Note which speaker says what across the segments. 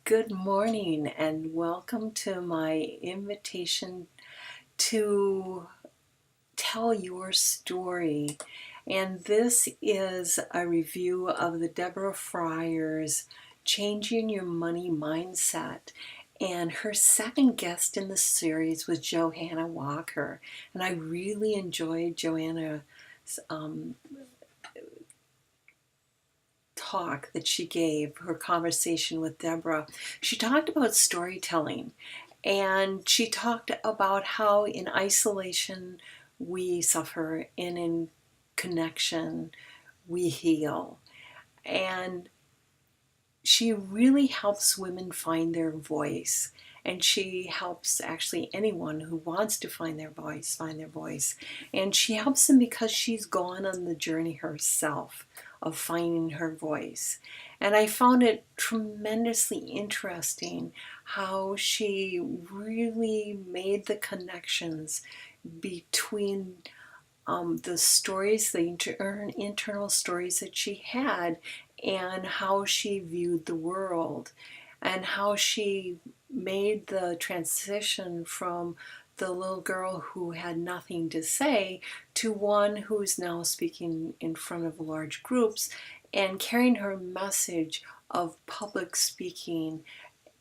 Speaker 1: Good morning and welcome to my invitation to tell your story. And this is a review of the Deborah Fryer's Changing Your Money Mindset. And her second guest in the series was Johanna Walker. And I really enjoyed Johanna's talk that she gave, her conversation with Deborah. She talked about storytelling, and she talked about how in isolation we suffer and in connection we heal. And she really helps women find their voice. And she helps actually anyone who wants to find their voice, find their voice. And she helps them because she's gone on the journey herself of finding her voice. And I found it tremendously interesting how she really made the connections between the stories, the internal stories that she had, and how she viewed the world, and how she made the transition from the little girl who had nothing to say to one who's now speaking in front of large groups and carrying her message of public speaking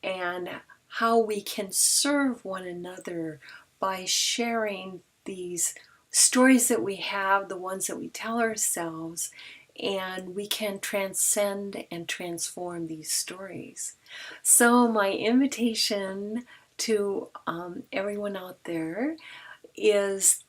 Speaker 1: and how we can serve one another by sharing these stories that we have, the ones that we tell ourselves, and we can transcend and transform these stories. So, my invitation to everyone out there is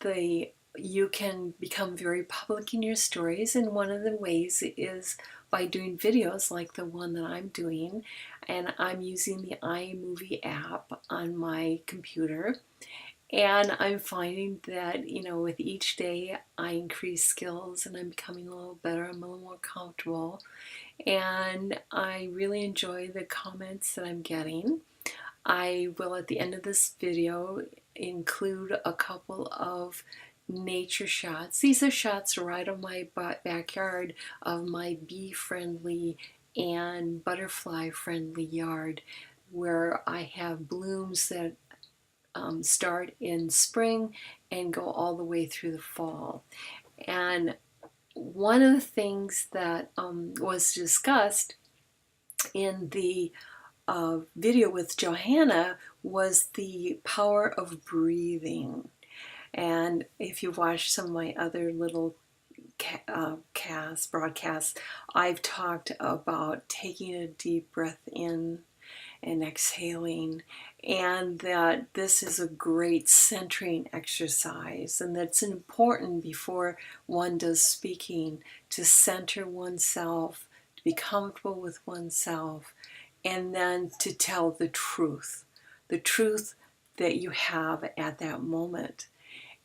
Speaker 1: you can become very public in your stories, and one of the ways is by doing videos like the one that I'm doing, and I'm using the iMovie app on my computer. And I'm finding that, with each day I increase skills and I'm becoming a little better, I'm a little more comfortable, and I really enjoy the comments that I'm getting. I will, at the end of this video, include a couple of nature shots. These are shots right of my backyard of my bee-friendly and butterfly-friendly yard, where I have blooms that start in spring and go all the way through the fall. And one of the things that was discussed in the video with Johanna was the power of breathing. And if you watch some of my other little broadcasts, I've talked about taking a deep breath in and exhaling, and that this is a great centering exercise, and that's important before one does speaking, to center oneself, to be comfortable with oneself, and then to tell the truth that you have at that moment.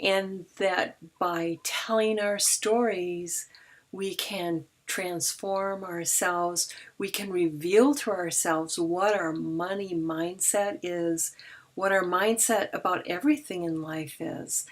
Speaker 1: And that by telling our stories, we can transform ourselves. We can reveal to ourselves what our money mindset is, what our mindset about everything in life is,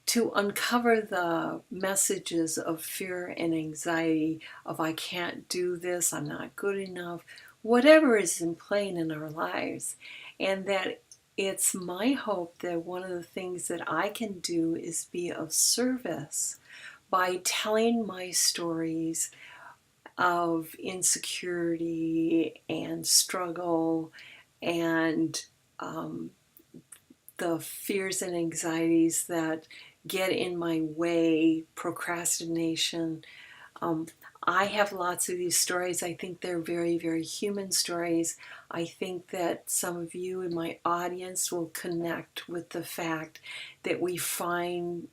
Speaker 1: to uncover the messages of fear and anxiety of I can't do this, I'm not good enough, whatever is in playing in our lives. And that it's my hope that one of the things that I can do is be of service by telling my stories of insecurity and struggle and um, the fears and anxieties that get in my way, procrastination. Um, I have lots of these stories. I think they're very, very human stories. I think that some of you in my audience will connect with the fact that we find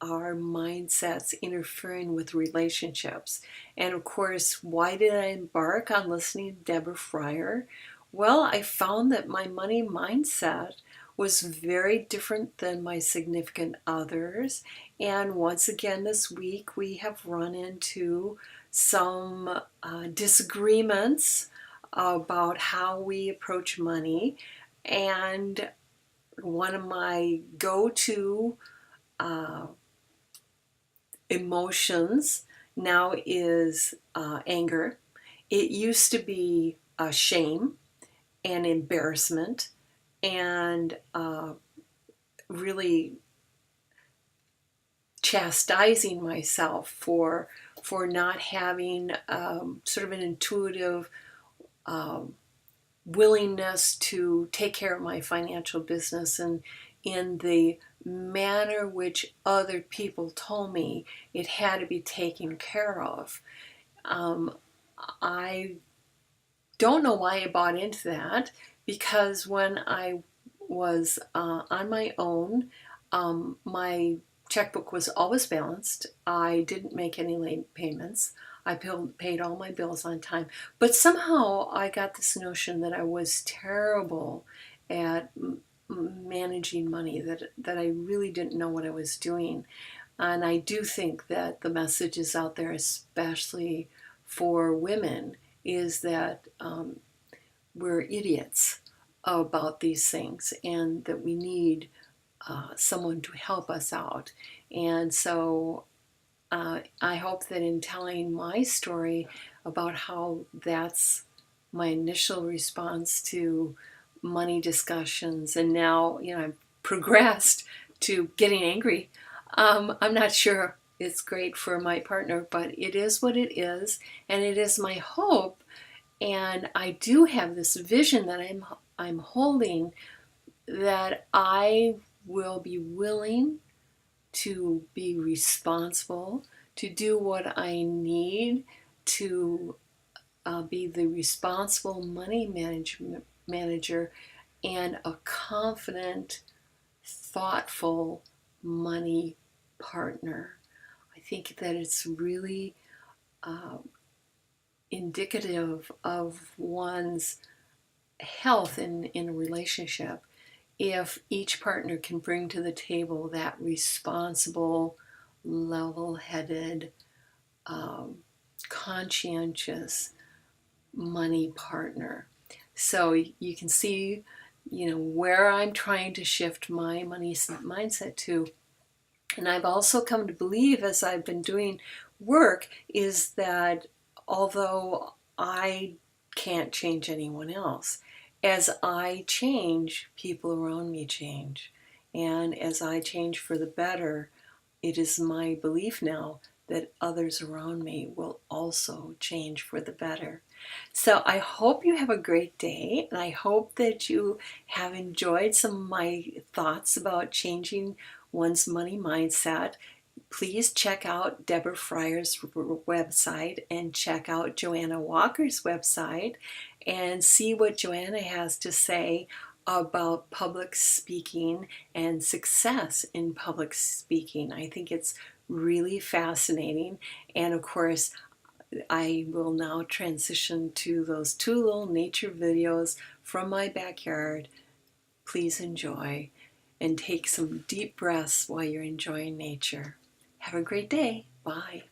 Speaker 1: our mindsets interfering with relationships. And of course, why did I embark on listening to Deborah Fryer? Well, I found that my money mindset was very different than my significant others. And once again, this week, we have run into some disagreements about how we approach money. And one of my go-to uh, emotions now is anger. It used to be shame, and embarrassment and really chastising myself for not having sort of an intuitive willingness to take care of my financial business and in the manner which other people told me it had to be taken care of. I don't know why I bought into that, because when I was on my own, my checkbook was always balanced. I didn't make any late payments. I paid all my bills on time. But somehow I got this notion that I was terrible at managing money, that I really didn't know what I was doing. And I do think that the message is out there, especially for women, is that we're idiots about these things and that we need someone to help us out. And so I hope that in telling my story about how that's my initial response to money discussions, and now, I've progressed to getting angry. I'm not sure it's great for my partner, but it is what it is, and it is my hope. And I do have this vision that I'm holding, that I will be willing to be responsible, to do what I need to be the responsible money manager and a confident, thoughtful money partner. I think that it's really indicative of one's health in a relationship if each partner can bring to the table that responsible, level-headed, conscientious money partner. So you can see, where I'm trying to shift my money mindset to. And I've also come to believe, as I've been doing work, is that although I can't change anyone else, as I change, people around me change. And as I change for the better, it is my belief now that others around me will also change for the better. So I hope you have a great day, and I hope that you have enjoyed some of my thoughts about changing one's money mindset. Please check out Deborah Fryer's website and check out Joanna Walker's website and see what Joanna has to say about public speaking and success in public speaking. I think it's really fascinating. And of course, I will now transition to those 2 little nature videos from my backyard. Please enjoy and take some deep breaths while you're enjoying nature. Have a great day. Bye.